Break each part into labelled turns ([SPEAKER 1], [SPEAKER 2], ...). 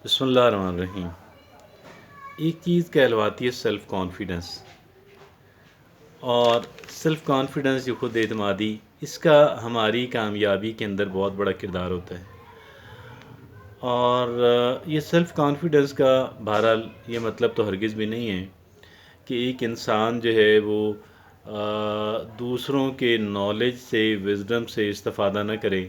[SPEAKER 1] بسم اللہ الرحمن الرحیم۔ ایک چیز کہلواتی ہے سیلف کانفیڈنس، اور سیلف کانفیڈنس جو خود اعتمادی، اس کا ہماری کامیابی کے اندر بہت بڑا کردار ہوتا ہے۔ اور یہ سیلف کانفیڈنس کا بہرحال یہ مطلب تو ہرگز بھی نہیں ہے کہ ایک انسان جو ہے وہ دوسروں کے نالج سے، وزڈم سے استفادہ نہ کرے،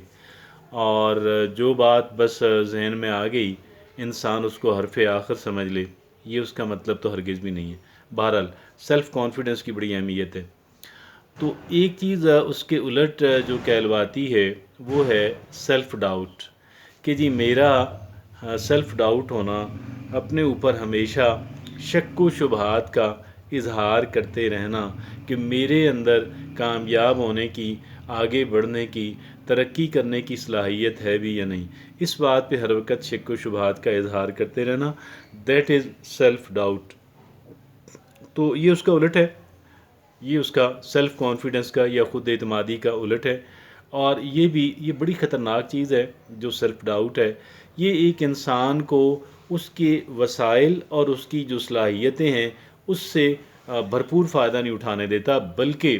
[SPEAKER 1] اور جو بات بس ذہن میں آ گئی انسان اس کو حرف آخر سمجھ لے، یہ اس کا مطلب تو ہرگز بھی نہیں ہے۔ بہرحال سیلف کانفیڈنس کی بڑی اہمیت ہے۔ تو ایک چیز اس کے الٹ جو کہلواتی ہے وہ ہے سیلف ڈاؤٹ، کہ جی میرا سیلف ڈاؤٹ ہونا، اپنے اوپر ہمیشہ شک و شبہات کا اظہار کرتے رہنا کہ میرے اندر کامیاب ہونے کی، آگے بڑھنے کی، ترقی کرنے کی صلاحیت ہے بھی یا نہیں، اس بات پہ ہر وقت شک و شبہات کا اظہار کرتے رہنا، دیٹ از سیلف ڈاؤٹ۔ تو یہ اس کا الٹ ہے، یہ اس کا سیلف کانفیڈنس کا یا خود اعتمادی کا الٹ ہے۔ اور یہ بڑی خطرناک چیز ہے جو سیلف ڈاؤٹ ہے۔ یہ ایک انسان کو اس کے وسائل اور اس کی جو صلاحیتیں ہیں اس سے بھرپور فائدہ نہیں اٹھانے دیتا، بلکہ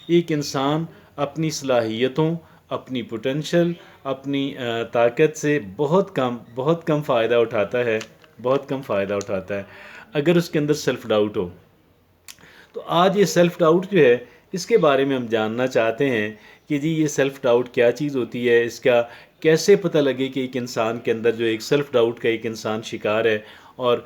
[SPEAKER 1] ایک انسان اپنی صلاحیتوں، اپنی پوٹینشل، اپنی طاقت سے بہت کم فائدہ اٹھاتا ہے، بہت کم فائدہ اٹھاتا ہے اگر اس کے اندر سیلف ڈاؤٹ ہو۔ تو آج یہ سیلف ڈاؤٹ جو ہے اس کے بارے میں ہم جاننا چاہتے ہیں کہ جی یہ سیلف ڈاؤٹ کیا چیز ہوتی ہے، اس کا کیسے پتہ لگے کہ ایک انسان کے اندر جو ایک سیلف ڈاؤٹ کا ایک انسان شکار ہے، اور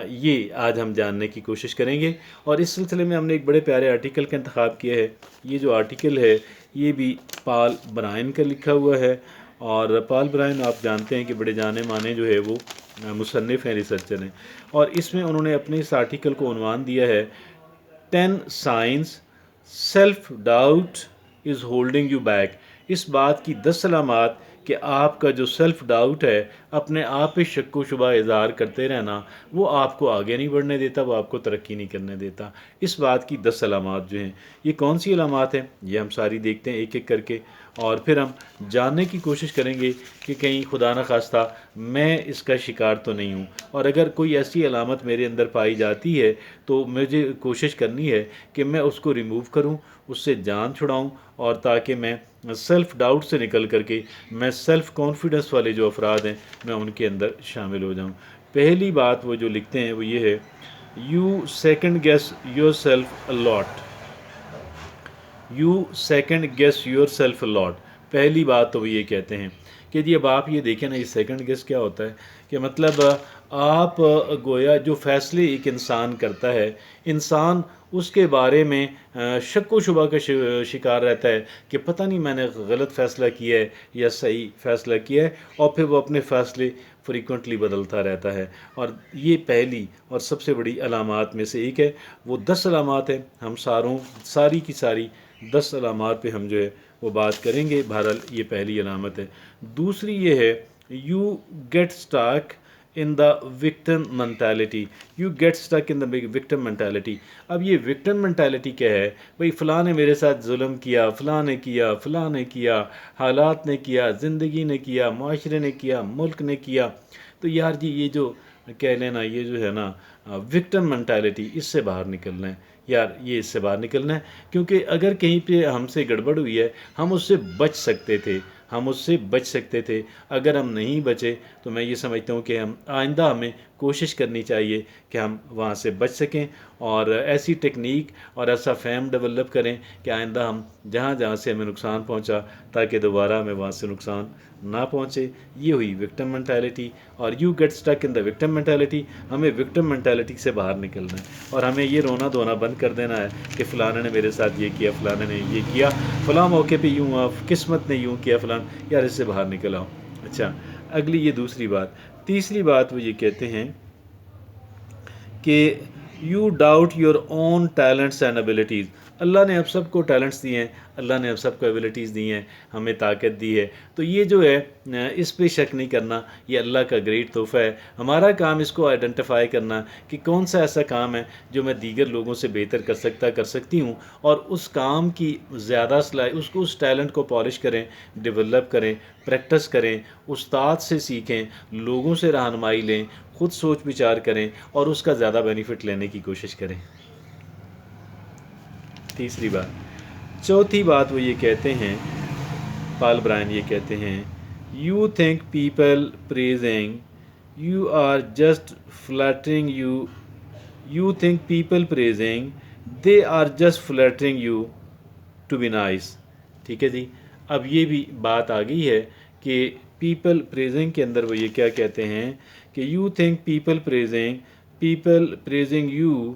[SPEAKER 1] یہ آج ہم جاننے کی کوشش کریں گے۔ اور اس سلسلے میں ہم نے ایک بڑے پیارے آرٹیکل کا انتخاب کیا ہے۔ یہ جو آرٹیکل ہے یہ بھی پال برائن کا لکھا ہوا ہے، اور پال برائن آپ جانتے ہیں کہ بڑے جانے مانے جو ہے وہ مصنف ہیں، ریسرچر ہیں، اور اس میں انہوں نے اپنے اس آرٹیکل کو عنوان دیا ہے 10 signs self doubt is holding you back۔ اس بات کی 10 علامات کہ آپ کا جو سیلف ڈاؤٹ ہے، اپنے آپ پہ شک و شبہ اظہار کرتے رہنا، وہ آپ کو آگے نہیں بڑھنے دیتا، وہ آپ کو ترقی نہیں کرنے دیتا۔ اس بات کی 10 علامات جو ہیں، یہ کون سی علامات ہیں یہ ہم ساری دیکھتے ہیں ایک ایک کر کے، اور پھر ہم جاننے کی کوشش کریں گے کہ کہیں خدا نخواستہ میں اس کا شکار تو نہیں ہوں، اور اگر کوئی ایسی علامت میرے اندر پائی جاتی ہے تو مجھے کوشش کرنی ہے کہ میں اس کو ریموو کروں، اس سے جان چھڑاؤں، اور تاکہ میں سیلف ڈاؤٹ سے نکل کر کے میں سیلف کانفیڈنس والے جو افراد ہیں میں ان کے اندر شامل ہو جاؤں۔ پہلی بات وہ جو لکھتے ہیں وہ یہ ہے، you second guess yourself lot. You second guess yourself lot. پہلی بات تو وہ یہ کہتے ہیں کہ جی اب آپ یہ دیکھیں نا، یہ سیکنڈ گیس کیا ہوتا ہے، کہ مطلب آپ گویا جو فیصلے ایک انسان کرتا ہے، انسان اس کے بارے میں شک و شبہ کا شکار رہتا ہے کہ پتہ نہیں میں نے غلط فیصلہ کیا ہے یا صحیح فیصلہ کیا ہے، اور پھر وہ اپنے فیصلے فریکوینٹلی بدلتا رہتا ہے۔ اور یہ پہلی اور سب سے بڑی علامات میں سے ایک ہے۔ وہ 10 علامات ہیں، ہم ساری کی ساری 10 علامات پہ ہم جو ہے وہ بات کریں گے۔ بہرحال یہ پہلی علامت ہے۔ دوسری یہ ہے، you get stuck in the victim mentality. You get stuck in the victim mentality. اب یہ وکٹم مینٹیلٹی کیا ہے؟ بھئی فلاں نے میرے ساتھ ظلم کیا، فلاں نے کیا، فلاں نے کیا، حالات نے کیا، زندگی نے کیا، معاشرے نے کیا، ملک نے کیا۔ تو یار جی یہ جو کہہ لینا، یہ جو ہے نا وکٹم مینٹیلٹی، اس سے باہر نکلنا ہے یار، یہ اس سے باہر نکلنا ہے، کیونکہ اگر کہیں پہ ہم سے گڑبڑ ہوئی ہے ہم اس سے بچ سکتے تھے، ہم اس سے بچ سکتے تھے۔ اگر ہم نہیں بچے تو میں یہ سمجھتا ہوں کہ ہم آئندہ ہمیں کوشش کرنی چاہیے کہ ہم وہاں سے بچ سکیں، اور ایسی ٹیکنیک اور ایسا فہم ڈیولپ کریں کہ آئندہ ہم جہاں جہاں سے ہمیں نقصان پہنچا، تاکہ دوبارہ ہمیں وہاں سے نقصان نہ پہنچے۔ یہ ہوئی وکٹم مینٹیلٹی۔ اور you get stuck in the victim mentality, ہمیں وکٹم مینٹیلٹی سے باہر نکلنا ہے، اور ہمیں یہ رونا دھونا بند کر دینا ہے کہ فلاں نے میرے ساتھ یہ کیا، فلاں نے یہ کیا، فلاں موقع پہ یوں ہوا، قسمت نے یوں کیا، فلاں، یار اس سے باہر نکل آؤ۔ اچھا، اگلی یہ دوسری بات۔ تیسری بات وہ یہ کہتے ہیں کہ you doubt your own talents and abilities. Allah نے اب سب کو ٹیلنٹس دیے ہیں، اللہ نے اب سب کو ایبلٹیز دی ہیں، ہمیں طاقت دی ہے، تو یہ جو ہے اس پہ شک نہیں کرنا، یہ اللہ کا گریٹ تحفہ ہے۔ ہمارا کام اس کو آئیڈینٹیفائی کرنا کہ کون سا ایسا کام ہے جو میں دیگر لوگوں سے بہتر کر سکتی ہوں، اور اس کام کی زیادہ اس ٹیلنٹ کو پالش کریں، ڈیولپ کریں، پریکٹس کریں، استاد سے سیکھیں، لوگوں سے رہنمائی لیں، خود سوچ بچار کریں اور اس کا زیادہ بینیفٹ لینے کی کوشش کریں۔ تیسری بات۔ چوتھی بات وہ یہ کہتے ہیں، پال برائن یہ کہتے ہیں، you think people praising you are just flattering you think people praising they are just flattering you to be nice. ٹھیک ہے جی، اب یہ بھی بات آ گئی ہے کہ پیپل پریزنگ کے اندر وہ یہ کیا کہتے ہیں کہ you think people praising you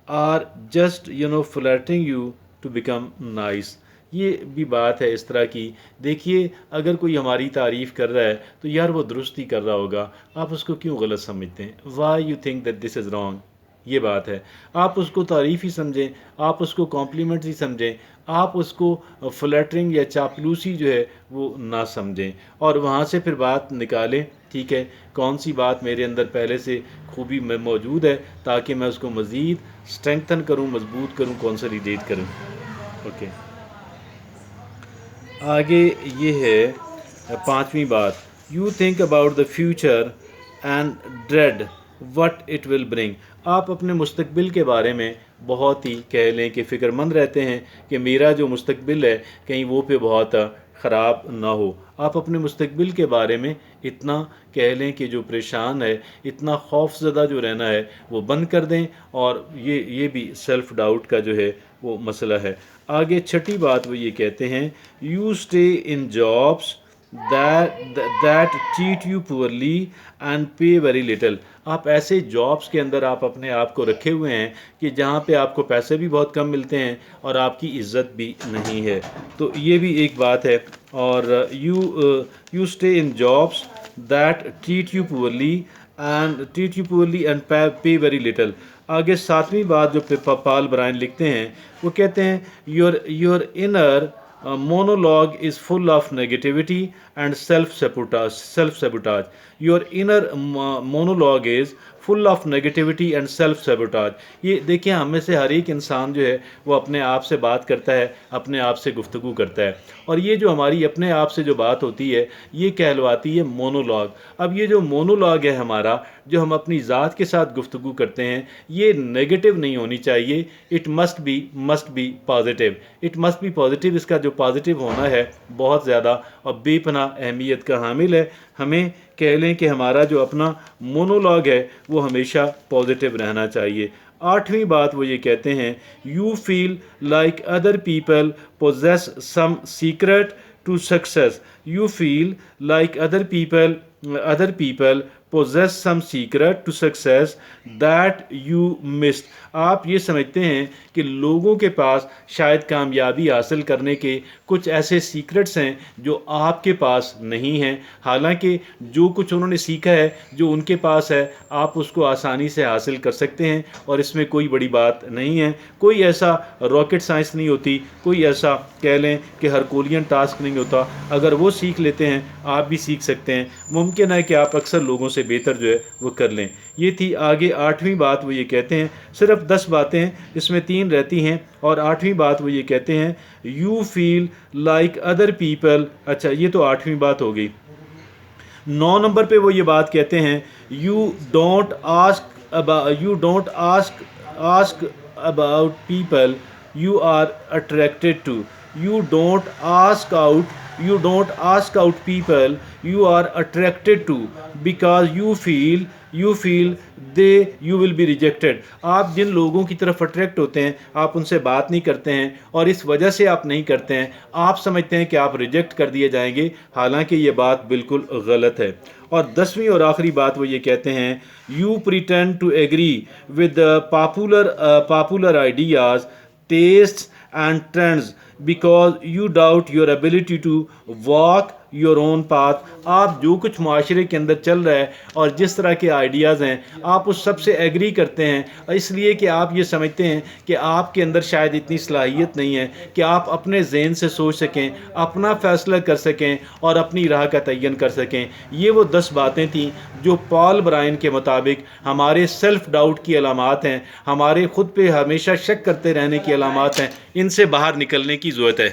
[SPEAKER 1] are just flattering you to become nice. یہ بھی بات ہے اس طرح کی، دیکھیے اگر کوئی ہماری تعریف کر رہا ہے تو یار وہ درست ہی کر رہا ہوگا، آپ اس کو کیوں غلط سمجھتے ہیں؟ Why you think that this is wrong? یہ بات ہے، آپ اس کو تعریف ہی سمجھیں، آپ اس کو کمپلیمنٹ ہی سمجھیں، آپ اس کو فلیٹرنگ یا چاپلوسی جو ہے وہ نہ سمجھیں، اور وہاں سے پھر بات نکالیں، ٹھیک ہے، کون سی بات میرے اندر پہلے سے خوبی میں موجود ہے تاکہ میں اس کو مزید اسٹرینگتھن کروں، مضبوط کروں، کنسولیڈیٹ کروں۔ اوکے، آگے یہ ہے پانچویں بات، you think about the future and dread what it will bring. آپ اپنے مستقبل کے بارے میں بہت ہی کہہ لیں کہ فکر مند رہتے ہیں کہ میرا جو مستقبل ہے کہیں وہ پہ بہت خراب نہ ہو۔ آپ اپنے مستقبل کے بارے میں اتنا کہہ لیں کہ جو پریشان ہے، اتنا خوف زدہ جو رہنا ہے وہ بند کر دیں، اور یہ بھی سیلف ڈاؤٹ کا جو ہے وہ مسئلہ ہے۔ آگے چھٹی بات وہ یہ کہتے ہیں، you stay in jobs that treat you poorly and pay very little. آپ ایسے جابس کے اندر آپ اپنے آپ کو رکھے ہوئے ہیں کہ جہاں پہ آپ کو پیسے بھی بہت کم ملتے ہیں اور آپ کی عزت بھی نہیں ہے، تو یہ بھی ایک بات ہے۔ اور you stay in jobs that treat you poorly and pay very little. آگے ساتویں بات جو پال برائن لکھتے ہیں وہ کہتے ہیں، your inner monologue is full of negativity and self-sabotage. Your inner monologue is full of negativity and self-sabotage. یہ دیکھیں، ہم میں سے ہر ایک انسان جو ہے وہ اپنے آپ سے بات کرتا ہے، اپنے آپ سے گفتگو کرتا ہے، اور یہ جو ہماری اپنے آپ سے جو بات ہوتی ہے یہ کہلواتی ہے مونولاگ۔ اب یہ جو مونولاگ ہے ہمارا، جو ہم اپنی ذات کے ساتھ گفتگو کرتے ہیں، یہ نیگیٹو نہیں ہونی چاہیے، it must be positive, it must be positive. اس کا جو پازیٹیو ہونا ہے بہت زیادہ اور بے پناہ اہمیت کا حامل ہے۔ ہمیں کہہ لیں کہ ہمارا جو اپنا مونولاگ ہے وہ ہمیشہ پازیٹیو رہنا چاہیے۔ آٹھویں بات وہ یہ کہتے ہیں، you feel like other people possess some secret to success. You feel like other people possess some secret to success that you missed۔ آپ یہ سمجھتے ہیں کہ لوگوں کے پاس شاید کامیابی حاصل کرنے کے کچھ ایسے سیکرٹس ہیں جو آپ کے پاس نہیں ہیں، حالانکہ جو کچھ انہوں نے سیکھا ہے، جو ان کے پاس ہے، آپ اس کو آسانی سے حاصل کر سکتے ہیں، اور اس میں کوئی بڑی بات نہیں ہے۔ کوئی ایسا راکٹ سائنس نہیں ہوتی، کوئی ایسا کہہ لیں کہ ہرکولین ٹاسک نہیں ہوتا۔ اگر وہ سیکھ لیتے ہیں آپ بھی سیکھ سکتے ہیں، ممکن ہے کہ آپ اکثر لوگوں سے بہتر جو ہے وہ کر لیں۔ یہ تھی آگے آٹھویں بات وہ یہ کہتے ہیں، صرف 10 باتیں ہیں، اس میں 3 رہتی ہیں، اور آٹھویں بات وہ یہ کہتے ہیں، you feel like other people. اچھا، یہ تو آٹھویں بات ہو گئی۔ 9 نمبر پہ وہ یہ بات کہتے ہیں، you don't ask about people you are attracted to. You don't ask out people you are attracted to because you feel you will be rejected۔ آپ جن لوگوں کی طرف اٹریکٹ ہوتے ہیں آپ ان سے بات نہیں کرتے ہیں، اور اس وجہ سے آپ نہیں کرتے ہیں، آپ سمجھتے ہیں کہ آپ ریجیکٹ کر دیے جائیں گے، حالانکہ یہ بات بالکل غلط ہے۔ اور 10ویں اور آخری بات وہ یہ کہتے ہیں، you pretend to agree with the popular ideas, tastes and trends because you doubt your ability to walk your own path. آپ جو کچھ معاشرے کے اندر چل رہا ہے اور جس طرح کے آئیڈیاز ہیں آپ اس سب سے ایگری کرتے ہیں، اس لیے کہ آپ یہ سمجھتے ہیں کہ آپ کے اندر شاید اتنی صلاحیت نہیں ہے کہ آپ اپنے ذہن سے سوچ سکیں، اپنا فیصلہ کر سکیں اور اپنی راہ کا تعین کر سکیں. یہ وہ 10 باتیں تھیں جو پال برائن کے مطابق ہمارے سیلف ڈاؤٹ کی علامات ہیں، ہمارے خود پہ ہمیشہ شک کرتے رہنے کی علامات ہیں. ان سے باہر نکلنے کی ضرورت ہے.